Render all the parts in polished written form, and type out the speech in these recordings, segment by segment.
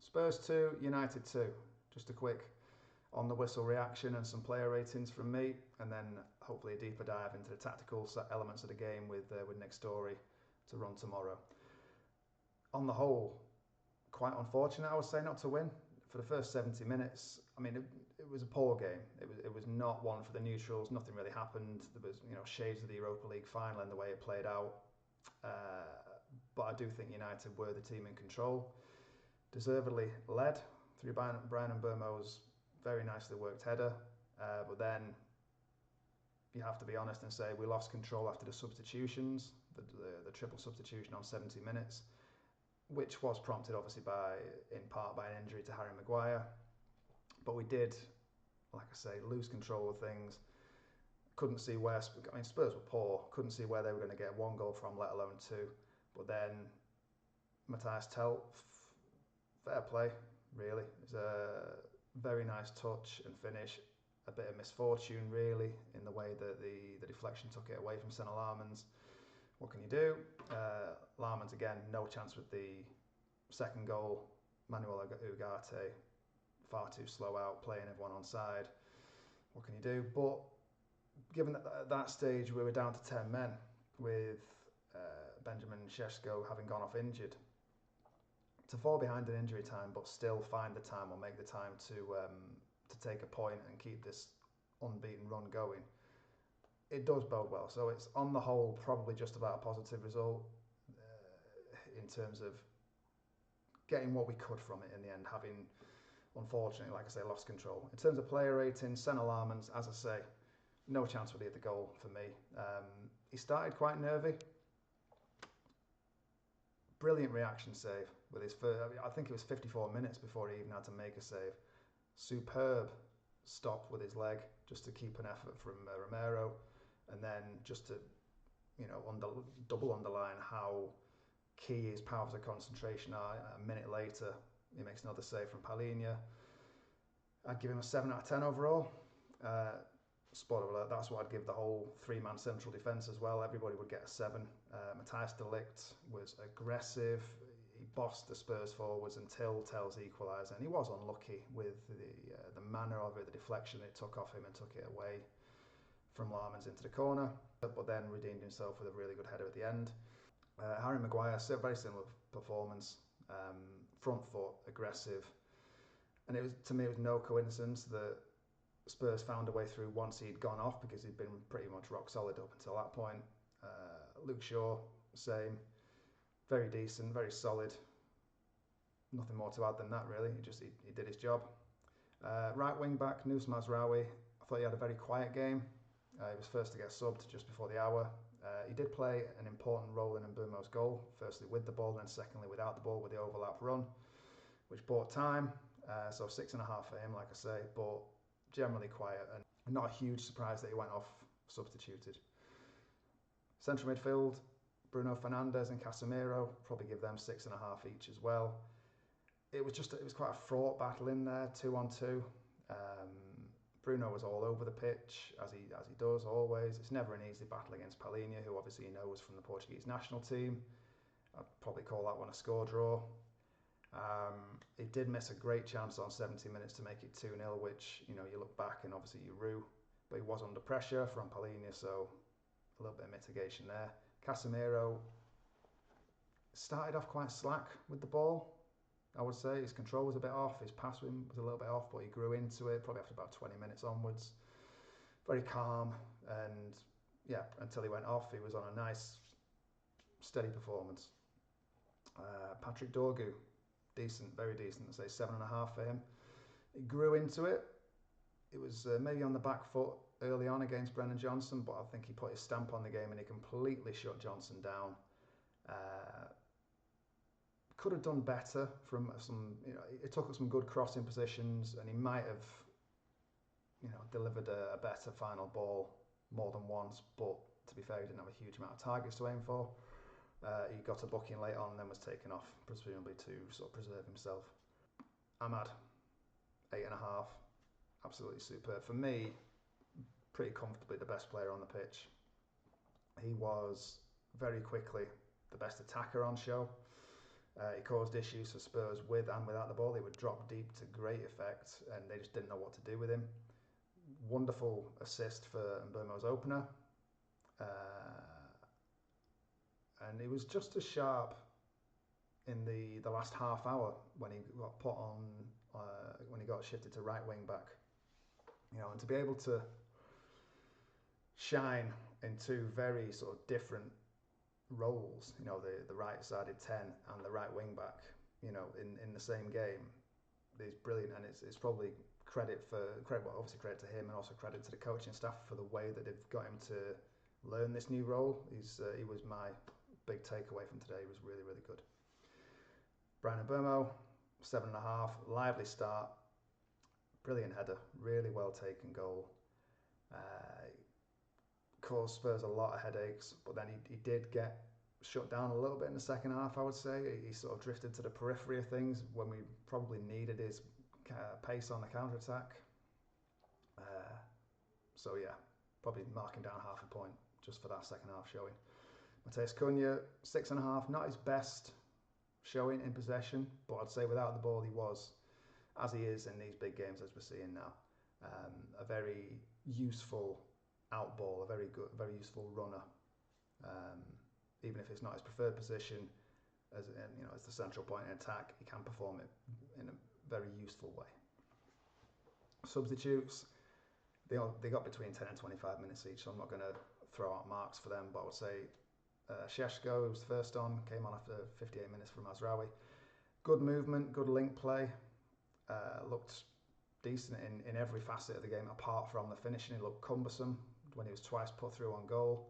Spurs 2, United 2. Just a quick on the whistle reaction and some player ratings from me, and then hopefully a deeper dive into the tactical elements of the game with Nick Story to run tomorrow. On the whole, quite unfortunate, I would say, not to win. For the first 70 minutes, I mean, it was a poor game. It was not one for the neutrals. Nothing really happened. There was, shades of the Europa League final and the way it played out. But I do think United were the team in control. Deservedly led through Brian Mbeumo's very nicely worked header. But then you have to be honest and say we lost control after the substitutions, the triple substitution on 70 minutes. Which was prompted obviously in part by an injury to Harry Maguire. But we did, like I say, lose control of things. Couldn't see where, Spurs were poor, couldn't see where they were going to get one goal from, let alone two. But then Matthias Tel, fair play, really. It's a very nice touch and finish. A bit of misfortune, really, in the way that the deflection took it away from Senna Lahrmans. What can you do? Lahrmans again, no chance with the second goal. Manuel Ugarte, far too slow out, playing everyone on side. What can you do? But given that at that stage we were down to 10 men, with Benjamin Šeško having gone off injured, to fall behind in injury time but still find the time or make the time to take a point and keep this unbeaten run going, it does bode well. So it's on the whole probably just about a positive result in terms of getting what we could from it in the end, having unfortunately, like I say, lost control. In terms of player rating, Senna Lahrmans, as I say, no chance really at the goal for me. He started quite nervy. Brilliant reaction save with his first, I think it was 54 minutes before he even had to make a save. Superb stop with his leg just to keep an effort from Romero. And then just to, double underline how key his powers of concentration are. A minute later, he makes another save from Palhinha. I'd give him a 7 out of 10 overall. Spoiler alert, that's what I'd give the whole three-man central defence as well. Everybody would get a 7. Matthijs de Ligt was aggressive. He bossed the Spurs forwards until Tel's equaliser, and he was unlucky with the manner of it, the deflection it took off him and took it away from Lahrmans into the corner, but then redeemed himself with a really good header at the end. Harry Maguire, very similar performance, front foot, aggressive, and to me it was no coincidence that Spurs found a way through once he'd gone off, because he'd been pretty much rock solid up until that point. Luke Shaw, same, very decent, very solid. Nothing more to add than that really. He did his job. Right wing back Nus Mazraoui, I thought he had a very quiet game. He was first to get subbed just before the hour. He did play an important role in Mbeumo's goal, firstly with the ball, then secondly without the ball with the overlap run, which bought time. So 6.5 for him, like I say, but generally quiet and not a huge surprise that he went off substituted. Central midfield, Bruno Fernandes and Casemiro, probably give them 6.5 each as well. It was quite a fraught battle in there, 2-on-2. Bruno was all over the pitch, as he does always. It's never an easy battle against Palhinha, who obviously he knows from the Portuguese national team. I'd probably call that one a score draw. He did miss a great chance on 70 minutes to make it 2-0, which, you look back and obviously you rue. But he was under pressure from Palhinha, so a little bit of mitigation there. Casemiro started off quite slack with the ball, I would say. His control was a bit off, his pass was a little bit off, but he grew into it probably after about 20 minutes onwards. Very calm, and yeah, until he went off, he was on a nice, steady performance. Patrick Dorgu, decent, very decent, I'd say 7.5 for him. He grew into it. It was maybe on the back foot early on against Brennan Johnson, but I think he put his stamp on the game and he completely shut Johnson down. Could have done better from some, it took up some good crossing positions, and he might have, delivered a better final ball more than once, but to be fair, he didn't have a huge amount of targets to aim for. He got a booking late on and then was taken off, presumably to sort of preserve himself. Ahmad, 8.5, absolutely superb. For me, pretty comfortably the best player on the pitch. He was very quickly the best attacker on show. He caused issues for Spurs with and without the ball. He would drop deep to great effect, and they just didn't know what to do with him. Wonderful assist for Mbeumo's opener. And he was just as sharp in the last half hour when he got put on, when he got shifted to right wing back. And to be able to shine in two very sort of different roles, the right-sided 10 and the right wing back, in the same game, is brilliant, and it's probably credit to him, and also credit to the coaching staff for the way that they've got him to learn this new role. He was my big takeaway from today. He was really, really good. Bryan Mbeumo, 7.5, lively start, brilliant header, really well taken goal. Caused Spurs a lot of headaches, but then he did get shut down a little bit in the second half, I would say. He sort of drifted to the periphery of things when we probably needed his pace on the counter-attack. So yeah, probably marking down half a point just for that second half showing. Matheus Cunha, 6.5, not his best showing in possession, but I'd say without the ball he was, as he is in these big games as we're seeing now, a very useful out ball, a very useful runner. Even if it's not his preferred position, as the central point in attack, he can perform it in a very useful way. Substitutes, they got between 10 and 25 minutes each, so I'm not going to throw out marks for them, but I would say Šeško, who was the first on, came on after 58 minutes from Mazraoui. Good movement, good link play, looked decent in every facet of the game apart from the finishing. He looked cumbersome when he was twice put through on goal,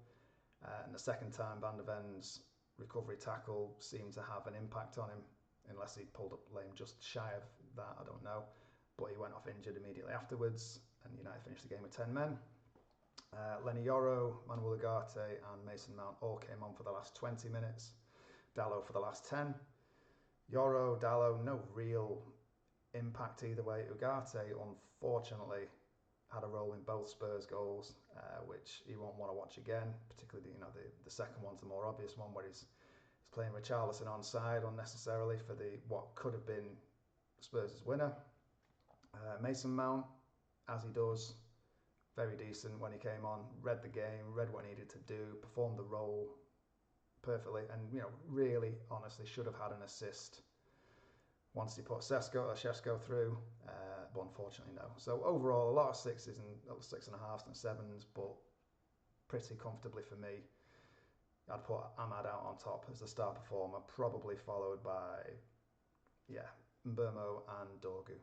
and the second time Van de Ven's recovery tackle seemed to have an impact on him, unless he pulled up lame just shy of that, I don't know, but he went off injured immediately afterwards, and United finished the game with 10 men. Lenny Yoro, Manuel Ugarte and Mason Mount all came on for the last 20 minutes, Dalot for the last 10. Yoro, Dalot, no real impact either way. Ugarte, unfortunately, had a role in both Spurs goals, which he won't want to watch again, particularly the second one's the more obvious one, where he's playing Richarlison onside unnecessarily for what could have been Spurs' winner. Mason Mount, as he does, very decent when he came on, read the game, read what he needed to do, performed the role perfectly, and really, honestly, should have had an assist once he put Šeško through, but unfortunately no. So overall, a lot of 6s and 6.5s and 7s, but pretty comfortably for me. I'd put Ahmad out on top as the star performer, probably followed by Mbeumo and Dorgu.